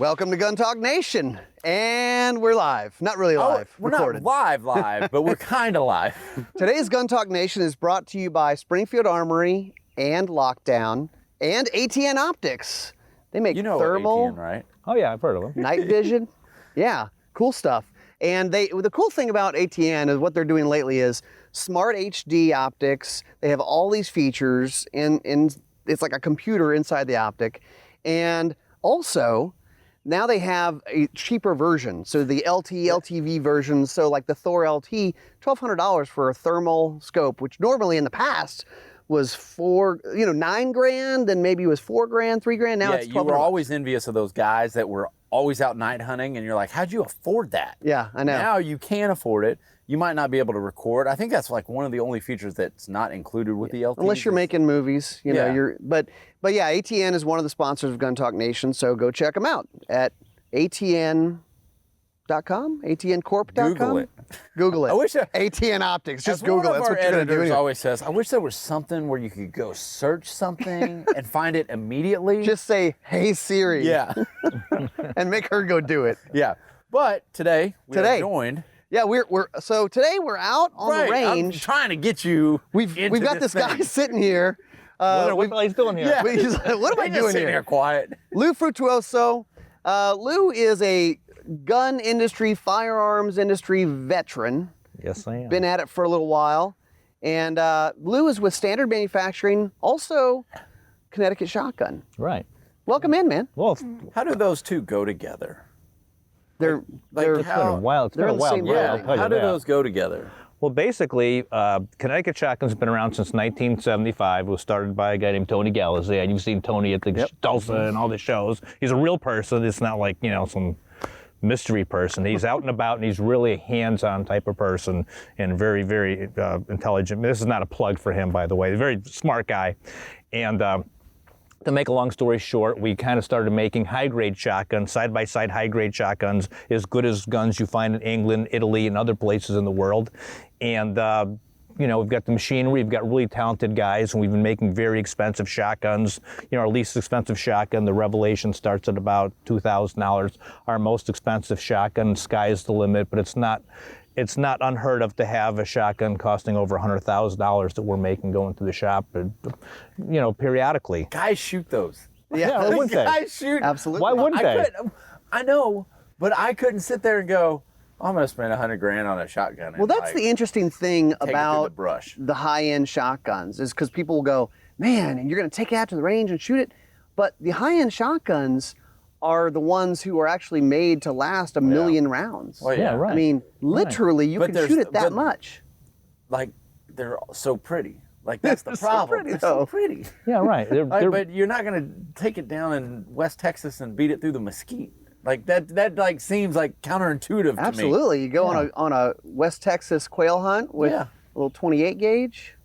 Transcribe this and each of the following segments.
Welcome to Gun Talk Nation, and we're live. Not really live, we're recorded. not live, but we're kind of live. Today's Gun Talk Nation is brought to you by Springfield Armory and Lockdown and ATN Optics. They make thermal, ATN, right? Oh yeah, I've heard of them. night vision. Yeah, cool stuff. And the cool thing about ATN is what they're doing lately is smart HD optics. They have all these features in it's like a computer inside the optic. And also, now they have a cheaper version. So the LTV version, so like the Thor LT, $1,200 for a thermal scope, which normally in the past was $9,000, then maybe it was $4,000, $3,000. Now it's $1,200. You were always envious of those guys that were always out night hunting, and you're like, how'd you afford that? Yeah, I know. Now you can afford it. You might not be able to record. I think that's like one of the only features that's not included with the LT. Unless you're making movies, you know, but yeah, ATN is one of the sponsors of Gun Talk Nation, so go check them out at atn.com, atncorp.com. Google it. Google it. I wish ATN Optics. Just as Google it. One of That's our what you're going to editors do. always says, I wish there was something where you could go search something and find it immediately. Just say, "Hey Siri," yeah, and make her go do it. yeah. But today we are joined. Yeah, so today we're out on the range. I'm trying to get you. We've got this guy sitting here. What the hell he's doing here? Yeah. He's like, what am I doing sitting here quiet? Lou Frutuoso. Lou is a gun industry, firearms industry veteran. Yes, I am. Been at it for a little while. And Lou is with Standard Manufacturing, also Connecticut Shotgun. Right. Welcome in, man. Well, How do those two go together? They're it's been a while. It's been they're a in the while. same Brad, building. I'll tell you How do that. those go together? Well, basically, Connecticut Shotgun's been around since 1975. It was started by a guy named Tony Gallazay, and you've seen Tony at the Tulsa and all the shows. He's a real person. It's not like, some mystery person. He's out and about, and he's really a hands-on type of person and very, very intelligent. This is not a plug for him, by the way. He's a very smart guy. And to make a long story short, we kind of started making high-grade shotguns, side-by-side high-grade shotguns, as good as guns you find in England, Italy, and other places in the world. And, we've got the machinery, we've got really talented guys, and we've been making very expensive shotguns. Our least expensive shotgun, the Revelation, starts at about $2,000. Our most expensive shotgun, sky's the limit, but it's not unheard of to have a shotgun costing over $100,000 that we're making going through the shop, periodically. Guys shoot those. Yeah, why wouldn't they? Guys shoot. Absolutely. Why wouldn't they? I know, but I couldn't sit there and go, I'm going to spend $100,000 on a shotgun. Well, that's the interesting thing about the high-end shotguns is because people will go, man, and you're going to take it out to the range and shoot it. But the high-end shotguns are the ones who are actually made to last a million rounds. Well, Yeah, right. I mean, literally, you can shoot it that much. Like, they're so pretty. Like, that's the so problem. pretty, They're though. so pretty. Yeah, right. But you're not going to take it down in West Texas and beat it through the mesquite. Like, that like seems like counterintuitive to me. Absolutely. You go on a West Texas quail hunt with a little 28 gauge.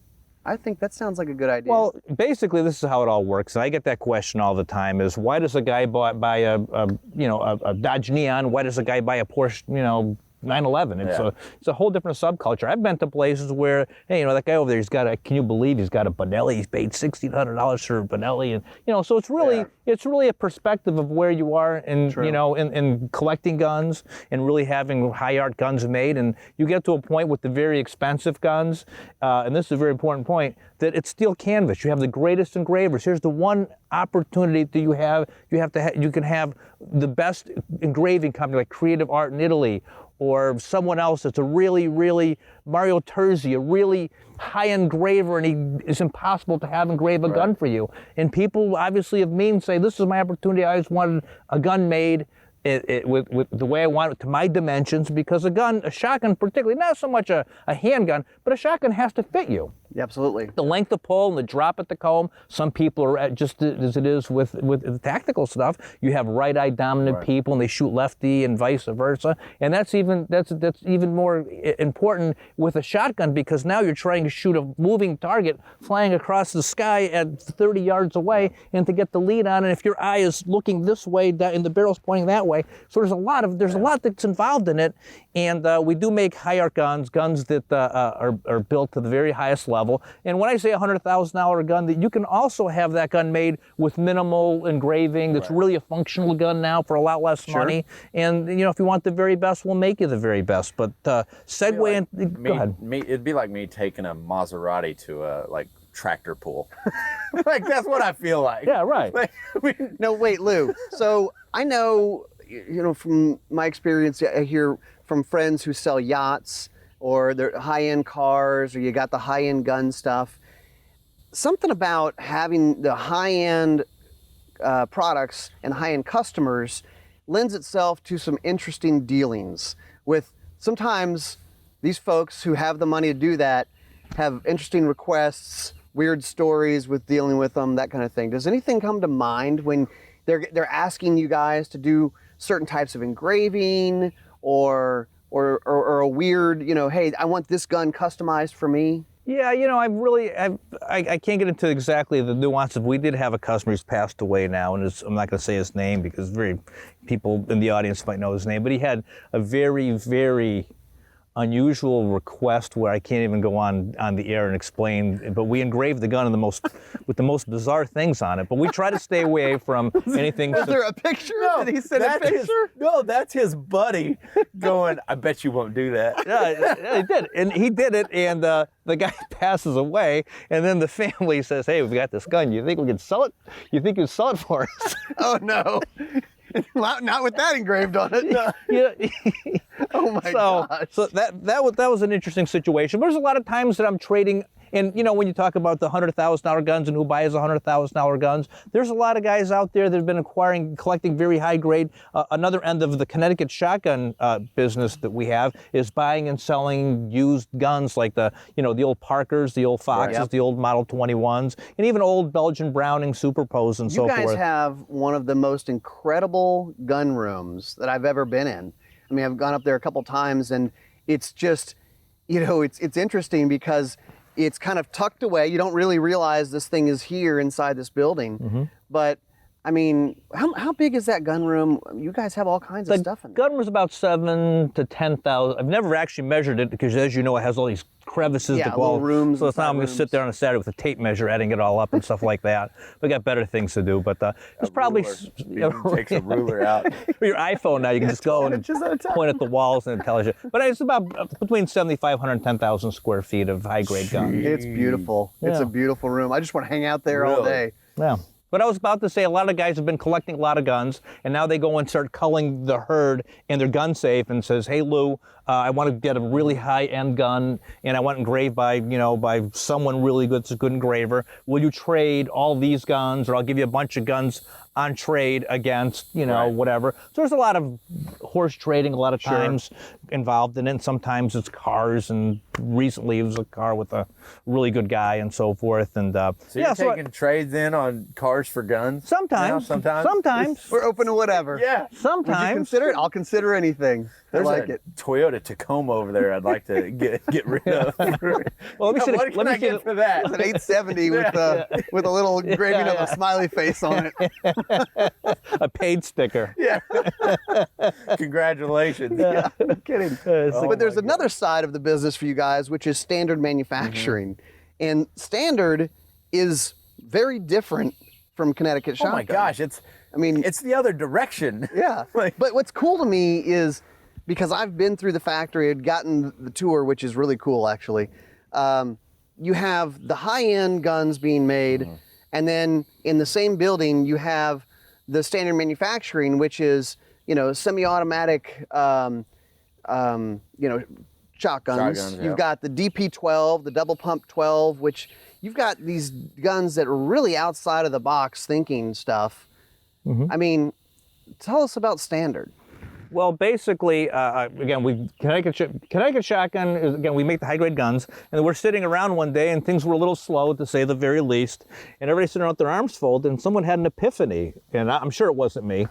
I think that sounds like a good idea. Well, basically, this is how it all works, and I get that question all the time: is why does a guy buy a Dodge Neon? Why does a guy buy a Porsche, 911? It's a whole different subculture. I've been to places where, hey, that guy over there, can you believe he's got a Benelli? He's paid $1,600 for a Benelli, and so it's really a perspective of where you are in in collecting guns and really having high art guns made. And you get to a point with the very expensive guns, and this is a very important point, that it's steel canvas. You have the greatest engravers. Here's the one opportunity that you have. You can have the best engraving company like Creative Art in Italy, or someone else that's a really, really, Mario Terzi, a really high-end engraver, and it's impossible to have engrave a gun for you. And people obviously of means say, this is my opportunity. I just wanted a gun made with the way I want it, to my dimensions, because a shotgun particularly, not so much a handgun, but a shotgun has to fit you. Absolutely. The length of pull and the drop at the comb. Some people are just as it is with the tactical stuff. You have right-eye dominant people, and they shoot lefty, and vice versa. And that's even more important with a shotgun, because now you're trying to shoot a moving target flying across the sky at 30 yards away, and to get the lead on. And if your eye is looking this way, and the barrel's pointing that way, so there's a lot that's involved in it. And we do make high art guns that are built to the very highest level. level. And when I say $100,000 gun, that you can also have that gun made with minimal engraving. That's really a functional gun now for a lot less money. And if you want the very best, we'll make you the very best. But segue in. Go ahead. It'd be like me taking a Maserati to a tractor pull. Like that's what I feel like. Yeah, right. No, wait, Lou. So I know, from my experience, I hear from friends who sell yachts or their high-end cars, or you got the high-end gun stuff. Something about having the high-end products and high-end customers lends itself to some interesting dealings with sometimes these folks who have the money to do that have interesting requests, weird stories with dealing with them, that kind of thing. Does anything come to mind when they're asking you guys to do certain types of engraving or a weird, hey, I want this gun customized for me? Yeah, I can't get into exactly the nuances. We did have a customer who's passed away now, and I'm not going to say his name because people in the audience might know his name, but he had a very, very unusual request where I can't even go on the air and explain, but we engraved the gun with the most bizarre things on it. But we try to stay away from anything. Is there a picture? No, did he send a picture? No, that's his buddy going, I bet you won't do that. Yeah, he did. And he did it, and the guy passes away, and then the family says, hey, we've got this gun. You think we can sell it? You think you can sell it for us? Oh, no. Not with that engraved on it. No. Yeah. Oh my gosh. So that was an interesting situation. But there's a lot of times that I'm trading, and when you talk about the $100,000 guns and who buys $100,000 guns, there's a lot of guys out there that have been collecting very high grade. Another end of the Connecticut Shotgun business that we have is buying and selling used guns like the old Parkers, the old Foxes, the old Model 21s, and even old Belgian Browning Superpos and so forth. You guys have one of the most incredible gun rooms that I've ever been in. I mean, I've gone up there a couple times, and it's just, it's interesting because it's kind of tucked away. You don't really realize this thing is here inside this building. Mm-hmm. But, I mean, how big is that gun room? You guys have all kinds of stuff in there. The gun room is about 7,000 to 10,000. I've never actually measured it because, as you know, it has all these crevices to go. Little rooms. So it's not I'm going to sit there on a Saturday with a tape measure, adding it all up and stuff like that. We got better things to do, but it's probably takes a ruler out. With your iPhone now, you can just go and point at the walls and it tells you. But it's about between 7,500 and 10,000 square feet of high-grade guns. It's beautiful. Yeah. It's a beautiful room. I just want to hang out there all day. Yeah. But I was about to say, a lot of guys have been collecting a lot of guns, and now they go and start culling the herd in their gun safe and says, hey, Lou, I want to get a really high-end gun, and I want it engraved by someone really good, it's a good engraver. Will you trade all these guns, or I'll give you a bunch of guns on trade against, whatever. So there's a lot of horse trading a lot of times involved in it. Sometimes it's cars, and recently it was a car with a really good guy and so forth. And so you're taking trades in on cars for guns? Sometimes. Sometimes. We're open to whatever. Yeah. Sometimes. Would you consider it? I'll consider anything. There's like it. Toyota Tacoma over there I'd like to get rid of. Well, let me see. What can I get for that? It's an 870 with a little engraving of a smiley face on it. A paid sticker. Yeah. Congratulations. Yeah, no kidding. But there's another side of the business for you guys, which is standard manufacturing. Mm-hmm. And standard is very different from Connecticut Shotgun. Oh my gosh, it's the other direction. Yeah. But what's cool to me is, because I've been through the factory, I'd gotten the tour, which is really cool actually. You have the high-end guns being made, and then in the same building you have the standard manufacturing, which is semi-automatic shotguns. You've got the DP-12, the double pump 12, which you've got these guns that are really outside of the box thinking stuff. Mm-hmm. I mean, tell us about standard. Well, basically, again, Connecticut Shotgun is, again, we make the high-grade guns, and we're sitting around one day, and things were a little slow, to say the very least, and everybody's sitting around with their arms folded, and someone had an epiphany, and I'm sure it wasn't me,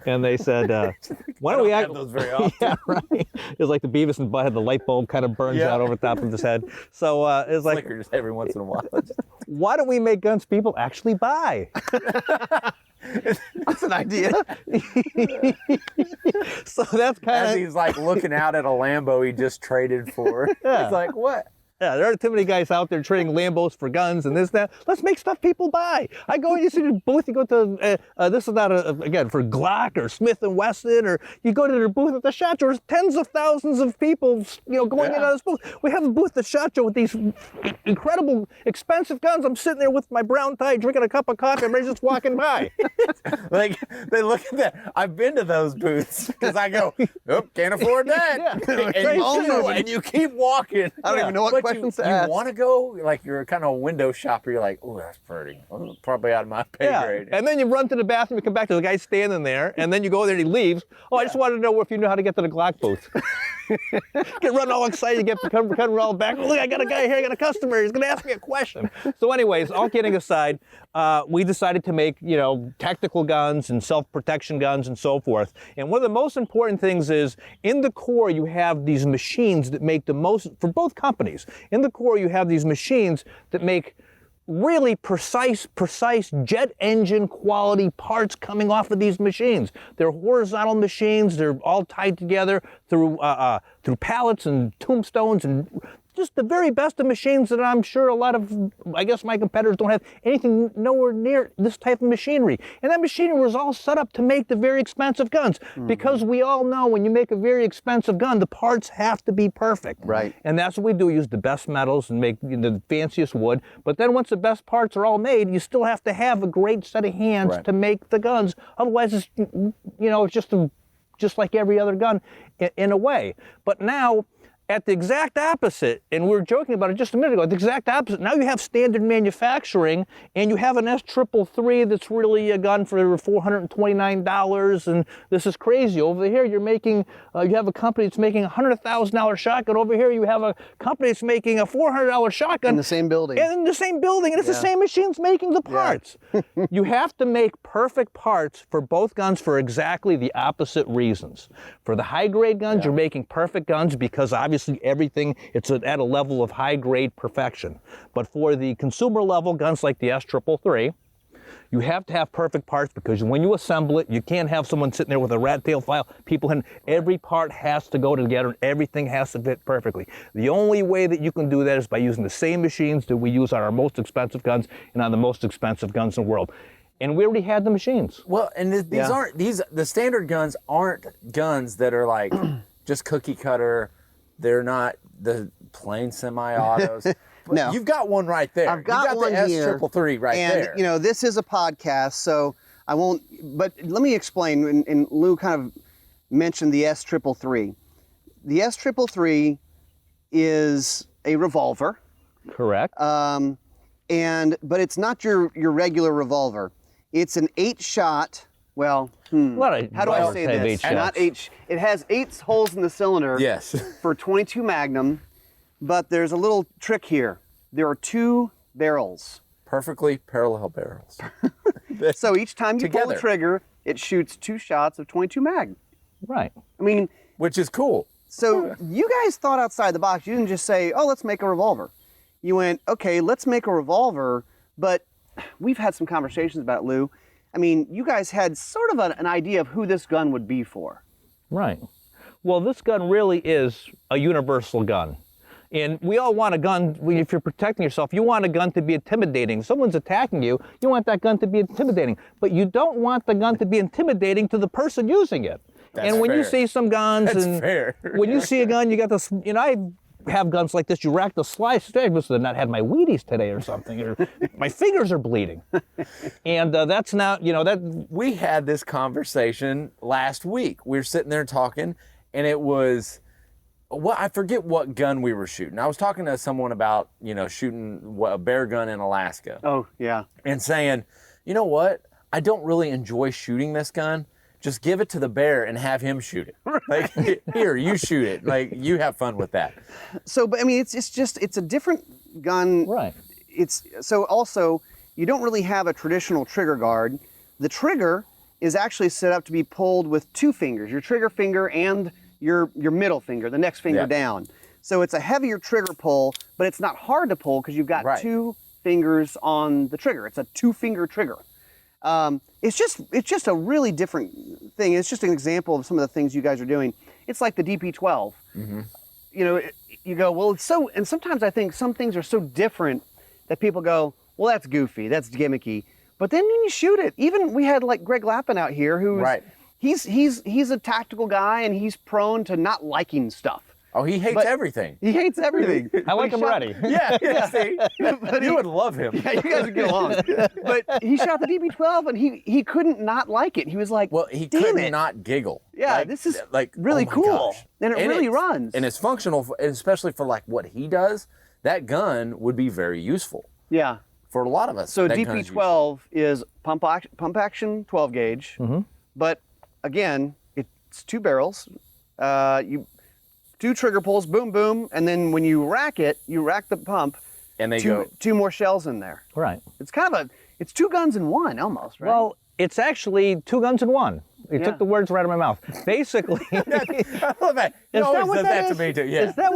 and they said, why don't we have those very often. Yeah, right. It was like the Beavis and Butthead, the light bulb kind of burns out over the top of his head. So it's like, flickers every once in a while. Why don't we make guns people actually buy? That's an idea. So that's kind of... As he's like looking out at a Lambo he just traded for. Yeah. He's like, what? Yeah, there aren't too many guys out there trading Lambos for guns and this, that. Let's make stuff people buy. I go, you see the booth, you go to, this is not, again, for Glock or Smith & Wesson, or you go to their booth at the SHOT Show, there's tens of thousands of people, going in and out of this booth. We have a booth at the SHOT Show with these incredible, expensive guns. I'm sitting there with my brown tie, drinking a cup of coffee, everybody's just walking by. Like, they look at that. I've been to those booths, because I go, oh, can't afford that. And you keep walking. I don't even know what questions to ask. You want to go, like, you're kind of a window shopper. You're like, oh, that's pretty. Oh, probably out of my pay grade. And then you run to the bathroom, you come back to the guy standing there, and then you go there and he leaves. Oh, I just wanted to know if you knew how to get to the Glock booth. Get running all excited, come all back. Look, I got a guy here, I got a customer, he's gonna ask me a question. So anyways, all kidding aside, we decided to make, tactical guns and self-protection guns and so forth. And one of the most important things is, in the core you have these machines that make the most, for both companies, in the core you have these machines that make really precise jet engine quality parts coming off of these machines. They're horizontal machines. They're all tied together through pallets and tombstones and just the very best of machines that I'm sure a lot of, I guess my competitors don't have anything nowhere near this type of machinery. And that machinery was all set up to make the very expensive guns, because we all know when you make a very expensive gun, the parts have to be perfect. Right. And that's what we do, use the best metals and make the fanciest wood. But then once the best parts are all made, you still have to have a great set of hands to make the guns. Otherwise, it's, it's just like every other gun in a way. But now, at the exact opposite, and we were joking about it just a minute ago, the exact opposite, now you have standard manufacturing, and you have an S333 that's really a gun for $429, and this is crazy. Over here, you're making, you have a company that's making a $100,000 shotgun. Over here, you have a company that's making a $400 shotgun. In the same building. And in the same building, and it's the same machines making the parts. You have to make perfect parts for both guns for exactly the opposite reasons. For the high-grade guns, you're making perfect guns because obviously everything, it's at a level of high-grade perfection. But for the consumer level guns like the S333, you have to have perfect parts, because when you assemble it, you can't have someone sitting there with a rat tail file. Every part has to go together and everything has to fit perfectly. The only way that you can do that is by using the same machines that we use on our most expensive guns and on the most expensive guns in the world. And we already had the machines. Well, and the standard guns aren't guns that are like just cookie cutter. They're not the plain semi-autos. No. You've got one right there. I've got one the here. S333 right there. And, this is a podcast, so I won't, but let me explain, and Lou kind of mentioned the S333. The S333 is a revolver. Correct. But it's not your regular revolver. It's an 8-shot. Well, how do I say this? Not 8. It has 8 holes in the cylinder. Yes. For 22 Magnum, but there's a little trick here. There are 2 barrels. Perfectly parallel barrels. So each time you pull the trigger, it shoots 2 shots of 22 Mag. Right. I mean, which is cool. So you guys thought outside the box. You didn't just say, "Oh, let's make a revolver." You went, "Okay, let's make a revolver," but we've had some conversations about it, Lou. I mean, you guys had sort of an idea of who this gun would be for. Right. Well, this gun really is a universal gun. And we all want a gun, if you're protecting yourself, you want a gun to be intimidating. If someone's attacking you, you want that gun to be intimidating. But you don't want the gun to be intimidating to the person using it. That's when fair. you see some guns, when you see a gun, you got this, I have guns like this, you rack the slice, I must have not had my Wheaties today or something, or my fingers are bleeding. And that's not, that. We had this conversation last week. We were sitting there talking, and it was, I forget what gun we were shooting. I was talking to someone about, shooting a bear gun in Alaska. Oh, yeah. And saying, you know what? I don't really enjoy shooting this gun. Just give it to the bear and have him shoot it. Like, here, you shoot it. Like, you have fun with that. So, but I mean, it's a different gun. Right. So also, you don't really have a traditional trigger guard. The trigger is actually set up to be pulled with 2 fingers, your trigger finger and your middle finger, the next finger down. So it's a heavier trigger pull, but it's not hard to pull because you've got 2 fingers on the trigger. It's a 2-finger trigger. It's just a really different thing. It's just an example of some of the things you guys are doing. It's like the DP-12. you go, well, it's so, and sometimes I think some things are so different that people go, well, that's goofy, that's gimmicky. But then when you shoot it, even we had like Greg Lappin out here, who's Right. he's a tactical guy and he's prone to not liking stuff. Oh, he hates everything. He hates everything. I like him already. Yeah, see? You would love him. Yeah, you guys would get along. But he shot the DP-12 and he couldn't not like it. He was like, Well, he damn could it. not giggle. Yeah, Like- this is like really oh my cool. gosh. And it really runs. And it's functional, especially for like what he does. That gun would be very useful Yeah. for a lot of us. So that gun is DP-12 is pump action 12 gauge, but again, it's 2 barrels. You 2 trigger pulls, boom, boom, and then when you rack it, you rack the pump. And they 2 go 2 more shells in there. Right. It's kind of it's 2 guns in one almost, right? Well, it's actually 2 guns in one. You Yeah. took the words right out of my mouth. Basically, I love that. He Is that always what does that that is? to me too. Yeah. Is that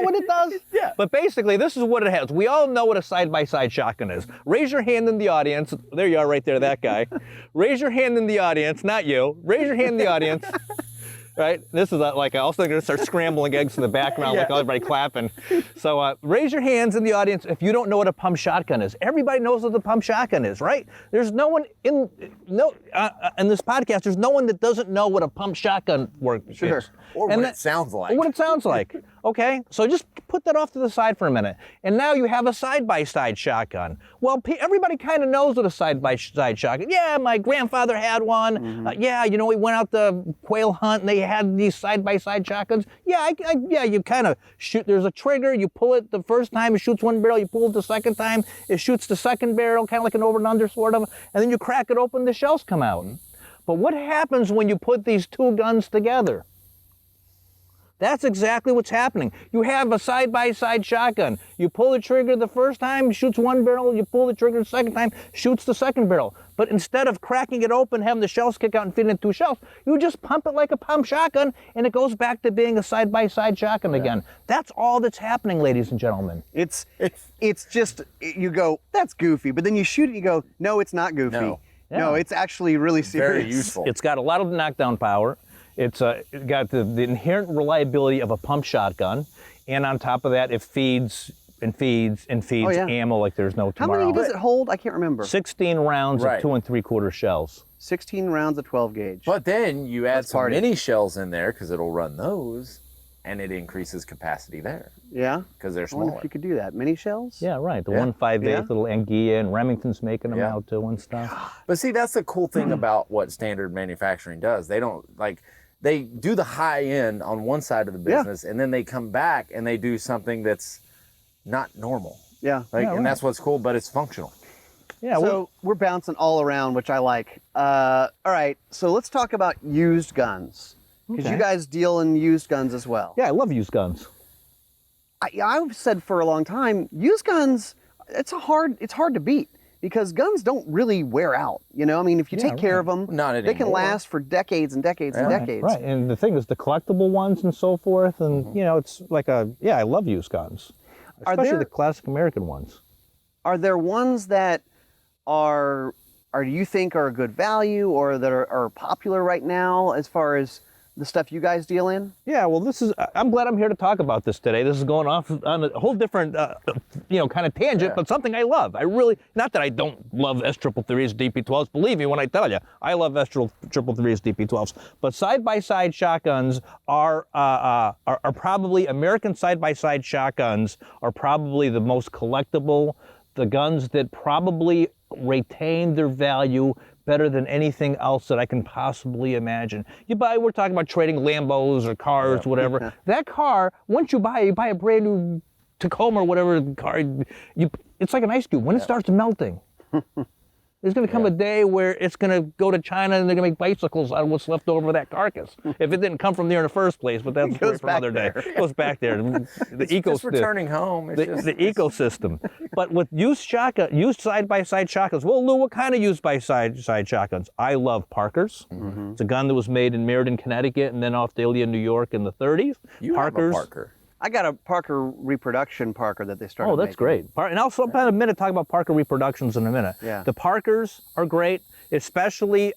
what it does? Yeah. But basically, this is what it has. We all know what a side-by-side shotgun is. Raise your hand in the audience. There you are right there, that guy. Raise your hand in the audience, not you. Raise your hand in the audience. Right? This is like, I also going to start scrambling eggs in the background, like everybody clapping. So raise your hands in the audience if you don't know what a pump shotgun is. Everybody knows what the pump shotgun is, right? There's no one in this podcast, there's no one that doesn't know what a pump shotgun Sure. is. Or And what it sounds like. What it sounds like. Okay, so just put that off to the side for a minute. And now you have a side-by-side shotgun. Well, everybody kind of knows what a side-by-side shotgun. Yeah, my grandfather had one. Yeah, we went out to quail hunt and they had these side-by-side shotguns. Yeah, you kind of shoot. There's a trigger. You pull it the first time, it shoots 1 barrel. You pull it the second time, it shoots the second barrel, kind of like an over and under sort of. And then you crack it open, the shells come out. But what happens when you put these 2 guns together? That's exactly what's happening. You have a side-by-side shotgun. You pull the trigger the first time, shoots 1 barrel. You pull the trigger the second time, shoots the second barrel. But instead of cracking it open, having the shells kick out and feed it 2 shells, you just pump it like a pump shotgun, and it goes back to being a side-by-side shotgun again. That's all that's happening, ladies and gentlemen. It's just, you go, that's goofy, but then you shoot it and you go, no, it's not goofy. No. No, it's actually really serious. Very useful. It's got a lot of knockdown power. It's got the inherent reliability of a pump shotgun, and on top of that, it feeds and feeds and feeds yeah. ammo like there's no How tomorrow. many does it hold? I can't remember. 16 rounds Right. of 2 3/4 shells. 16 rounds of 12 gauge. But then you add Let's some party. mini shells in there because it'll run those, and it increases capacity there Yeah? because they're I wonder smaller. if you could do that. Mini shells? Yeah, right. The Yeah. 1/5/8 Yeah. little Engia, and Remington's making them Yeah. out too and stuff. But see, that's the cool thing about what standard manufacturing does. They don't they do the high end on one side of the Yeah. business, and then they come back and they do something that's not normal. Yeah. And that's what's cool, but it's functional. Yeah. So we're bouncing all around, which I like. All right, so let's talk about used guns. Because Okay. you guys deal in used guns as well. yeah, I love used guns. I've said for a long time, used guns, it's hard to beat. Because guns don't really wear out, I mean, if you take care of them, Not they can anymore. last for decades and decades and Right, decades. Right, and the thing is, the collectible ones and so forth, and it's like I love used guns, Are especially there- the classic American ones. Are there ones that are you think are a good value or that are popular right now as far as the stuff you guys deal in? Yeah, well, I'm glad I'm here to talk about this today. This is going off on a whole different, kind of tangent, but something I love. I really, not that I don't love S333's DP-12s, believe me when I tell you, I love S333's DP-12s, but side-by-side shotguns are probably, American side-by-side shotguns are probably the most collectible, the guns that probably retain their value better than anything else that I can possibly imagine. We're talking about trading Lambos or cars, whatever. That car, once you buy a brand new Tacoma or whatever car, it's like an ice cube. When it starts melting, there's going to come a day where it's going to go to China and they're going to make bicycles out of what's left over of that carcass. If it didn't come from there in the first place, but that's goes for another day. back It goes back there. The Just returning home. It's just, the ecosystem. But with used side-by-side shotguns, well, Lou, what kind of used side shotguns? I love Parker's. It's a gun that was made in Meriden, Connecticut, and then off Dahlia, New York in the 30s. You have a Parker. I got a Parker reproduction Parker that they started Oh, that's making. great. And I'll spend a minute talk about Parker reproductions in a minute. Yeah. The Parkers are great, especially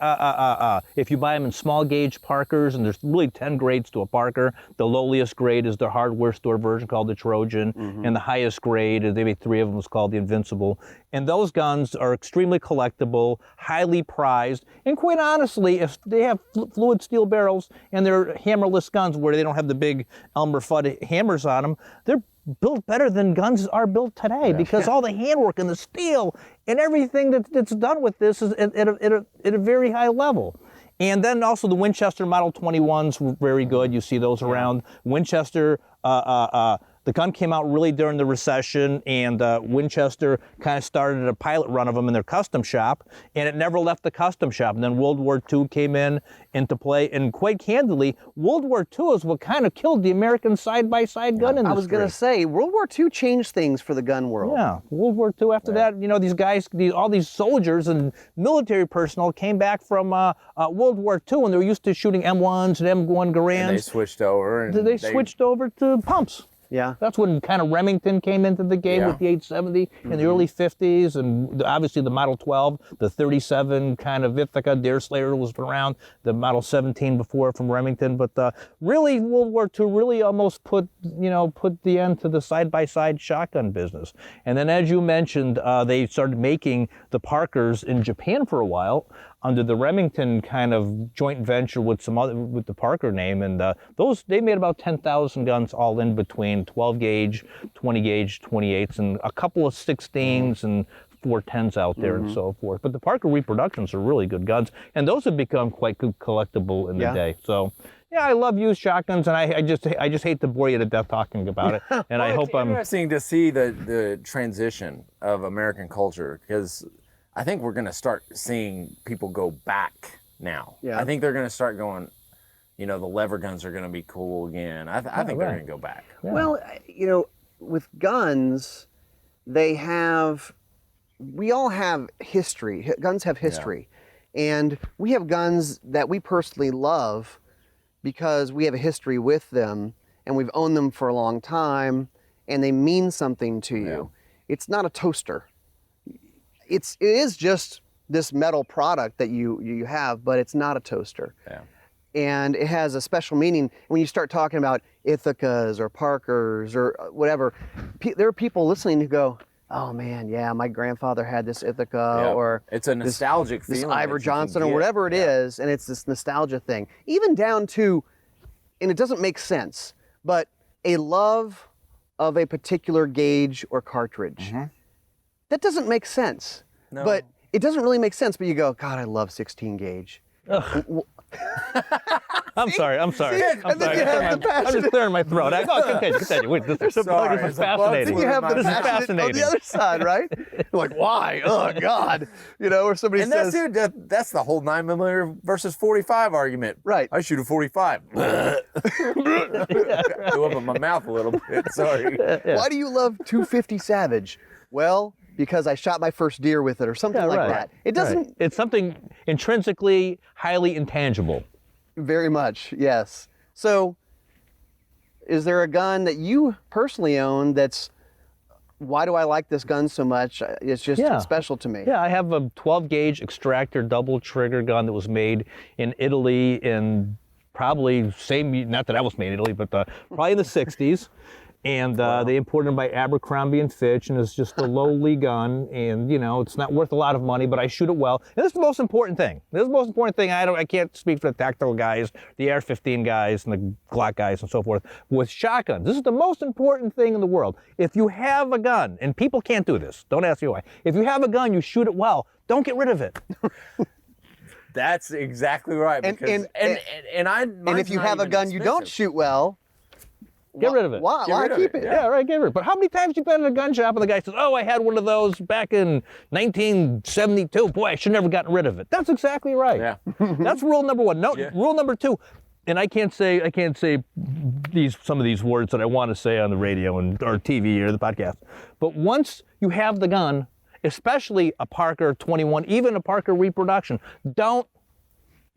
if you buy them in small gauge Parkers, and there's really 10 grades to a Parker. The lowliest grade is the hardware store version called the Trojan, and the highest grade, maybe 3 of them, is called the Invincible. And those guns are extremely collectible, highly prized, and quite honestly, if they have fluid steel barrels and they're hammerless guns where they don't have the big Elmer Fudd hammers on them, they're built better than guns are built today because all the handwork and the steel and everything that's done with this is at a very high level. And then also the Winchester Model 21s were very good. You see those around. Winchester, the gun came out really during the recession, and Winchester kind of started a pilot run of them in their custom shop, and it never left the custom shop. And then World War II came into play, and quite candidly, World War II is what kind of killed the American side-by-side gun industry. I was going to say, World War II changed things for the gun world. Yeah, World War II. After that, you know, these guys, all these soldiers and military personnel came back from World War II, and they were used to shooting M1s and M1 Garands. And they switched over. And they switched over to pumps. Yeah. That's when kind of Remington came into the game with the 870 in the early 50s, and obviously the Model 12, the 37 kind of Ithaca Deerslayer was around, the Model 17 before from Remington. But really, World War II really almost put the end to the side-by-side shotgun business. And then, as you mentioned, they started making the Parkers in Japan for a while under the Remington kind of joint venture with with the Parker name, and they made about 10,000 guns all in between 12 gauge, 20 gauge, 28s, and a couple of 16s and 410s out there and so forth. But the Parker reproductions are really good guns, and those have become quite collectible in the day. So. Yeah, I love used shotguns, and I just hate to bore you to death talking about it. And I hope It's interesting to see the transition of American culture, because I think we're going to start seeing people go back now. Yeah. I think they're going to start going, the lever guns are going to be cool again. I think they're going to go back. Yeah. Well, with guns, we all have history. Guns have history. And we have guns that we personally love because we have a history with them and we've owned them for a long time and they mean something to you. It's not a toaster. It is just this metal product that you have, but it's not a toaster. Yeah. And it has a special meaning. When you start talking about Ithacas or Parkers or whatever, there are people listening who go, oh man, yeah, my grandfather had this Ithaca, or it's a nostalgic this feeling. Ivor Johnson or whatever it is, and it's this nostalgia thing. Even down to, and it doesn't make sense, but a love of a particular gauge or cartridge. That doesn't make sense. No. But it doesn't really make sense, but you go, God, I love 16 gauge. I'm sorry. And then you have the I'm just clearing my throat. Continue. Wait, this is fascinating. Then you have the This is passionate fascinating. on the other side, right? Like, why? Oh, God. Or somebody And says... that's the whole 9mm versus 45 argument. Right. I shoot a 45. Go up in my mouth a little bit. Sorry. Why do you love 250 Savage? Well, because I shot my first deer with it or something like that. It doesn't... Right. It's something intrinsically highly intangible. Very much, yes. So, is there a gun that you personally own that's, why do I like this gun so much? It's just special to me. Yeah, I have a 12 gauge extractor double trigger gun that was made in Italy in probably not that I was made in Italy, but probably in the 60s. And they imported them by Abercrombie and Fitch, and it's just a lowly gun, and it's not worth a lot of money, but I shoot it well. And this is the most important thing. I can't speak for the tactical guys, the AR-15 guys, and the Glock guys, and so forth. With shotguns, this is the most important thing in the world. If you have a gun, and people can't do this, don't ask me why. If you have a gun, you shoot it well. Don't get rid of it. That's exactly right. And if you have a gun you don't shoot well, get rid of it. Why keep it? Yeah, right, get rid of it. But how many times you been in a gun shop and the guy says, oh, I had one of those back in 1972. Boy, I should never gotten rid of it. That's exactly right. Yeah. That's rule number one. No, rule number two, and I can't say some of these words that I want to say on the radio or TV or the podcast. But once you have the gun, especially a Parker 21, even a Parker reproduction, don't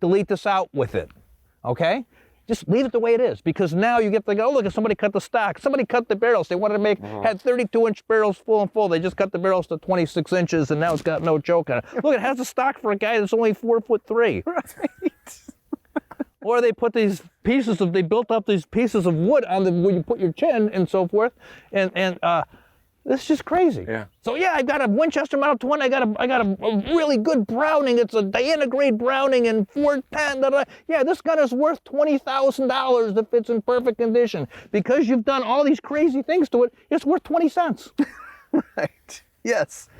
delete this out with it. Okay? just leave it the way it is, because now you get to go, oh, look, somebody cut the stock, somebody cut the barrels. They wanted to make, had 32-inch barrels full and full. They just cut the barrels to 26 inches, and now it's got no choke on it. Look, it has a stock for a guy that's only 4'3". Right. Or they put these pieces of, they built up these pieces of wood on the, where you put your chin and so forth, and this is just crazy. Yeah. So yeah, I got a Winchester Model 20. I got a really good Browning. It's a Diana grade Browning and 410. Da, da. Yeah, this gun is worth $20,000 if it's in perfect condition. Because you've done all these crazy things to it, it's worth 20 cents. Right. Yes.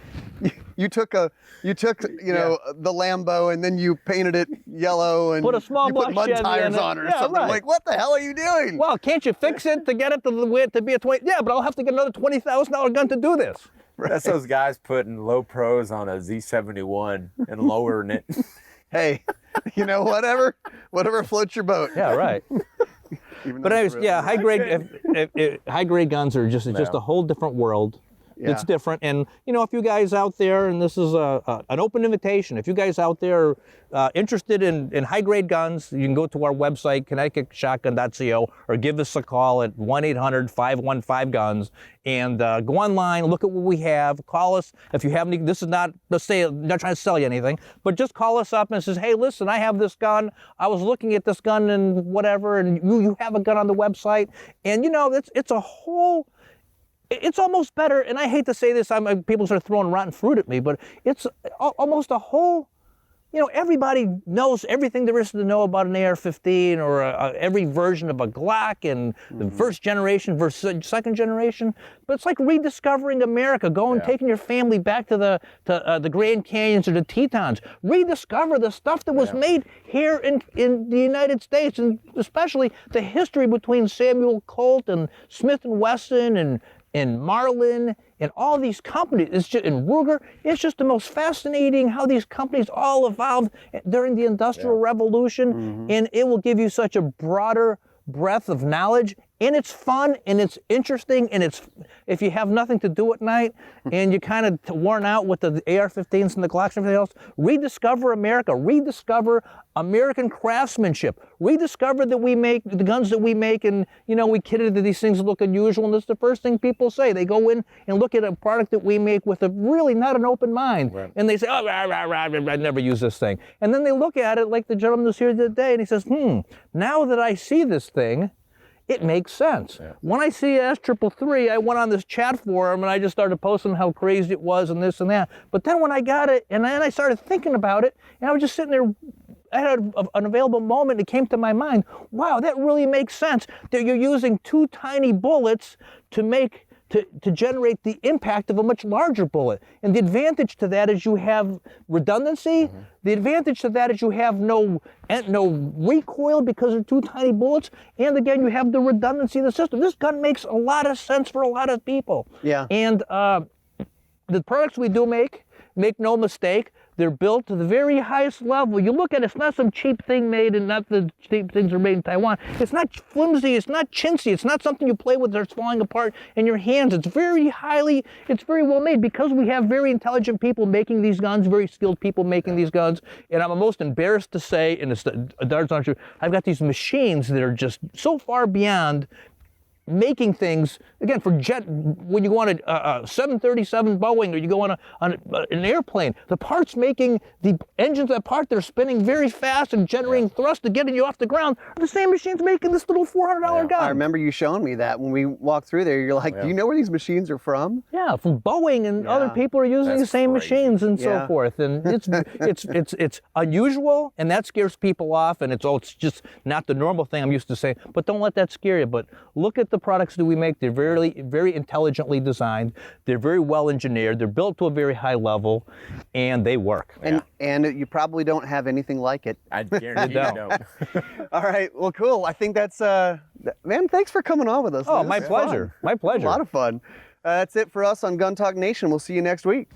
You took the Lambo and then you painted it yellow and put a small you put mud Chevy tires in it. on it or Yeah, something. right. Like, what the hell are you doing? Well, can't you fix it to get it to the width to be a 20? Yeah, but I'll have to get another $20,000 gun to do this. Right. That's those guys putting low pros on a Z71 and lowering it. Hey, whatever floats your boat. Yeah, right. But anyways, yeah, high grade guns are just a whole different world. Yeah. It's different, and if you guys out there, and this is an open invitation, if you guys out there are interested in high-grade guns, you can go to our website, ConnecticutShotgun.co, or give us a call at 1-800-515-GUNS, and go online, look at what we have, call us if you have any. This is not, let's say, not trying to sell you anything, but just call us up and says, hey, listen, I have this gun, I was looking at this gun and whatever, and you have a gun on the website, and it's a whole. It's almost better, and I hate to say this, people start throwing rotten fruit at me, but it's almost a whole, everybody knows everything there is to know about an AR-15 or every version of a Glock and the first generation versus second generation, but it's like rediscovering America, taking your family back to the Grand Canyons or the Tetons. Rediscover the stuff that was made here in the United States, and especially the history between Samuel Colt and Smith & Wesson and Marlin and all these companies, and Ruger. It's just the most fascinating how these companies all evolved during the Industrial Revolution, and it will give you such a broader breadth of knowledge, and it's fun, and it's interesting, and if you have nothing to do at night, and you're kind of worn out with the AR-15s and the Glocks and everything else, rediscover America, rediscover American craftsmanship, rediscover that we make the guns that we make, and we kidded that these things look unusual, and that's the first thing people say. They go in and look at a product that we make with really not an open mind, and they say, oh, I'd never use this thing. And then they look at it like the gentleman was here today, and he says, now that I see this thing, it makes sense. Yeah. When I see S333, I went on this chat forum and I just started posting how crazy it was and this and that. But then when I got it, and then I started thinking about it, and I was just sitting there, I had an available moment, it came to my mind, wow, that really makes sense, that you're using two tiny bullets to generate the impact of a much larger bullet. And the advantage to that is you have redundancy. The advantage to that is you have no recoil because they're two tiny bullets. And again, you have the redundancy of the system. This gun makes a lot of sense for a lot of people. Yeah. And the products we do make no mistake, they're built to the very highest level. You look at it, it's not some cheap thing made, and not the cheap things are made in Taiwan. It's not flimsy, it's not chintzy, it's not something you play with that's falling apart in your hands. It's very well made because we have very intelligent people making these guns, very skilled people making these guns. And I'm most embarrassed to say, and it's not true, I've got these machines that are just so far beyond making things, again, for when you go on a 737 Boeing, or you go on an airplane, the parts making the engines that part, they're spinning very fast and generating thrust to getting you off the ground, are the same machines making this little $400 gun. I remember you showing me that when we walked through there. You're like, do you know where these machines are from? Yeah, from Boeing, and other people are using the same machines and so forth. And it's unusual, and that scares people off, and it's just not the normal thing I'm used to saying. But don't let that scare you. But look at the products that we make. They're very, very intelligently designed. They're very well engineered. They're built to a very high level, and they work. And you probably don't have anything like it. I guarantee you don't. All right. Well, cool. I think that's man. Thanks for coming on with us. Oh, my pleasure. My pleasure. A lot of fun. That's it for us on Gun Talk Nation. We'll see you next week.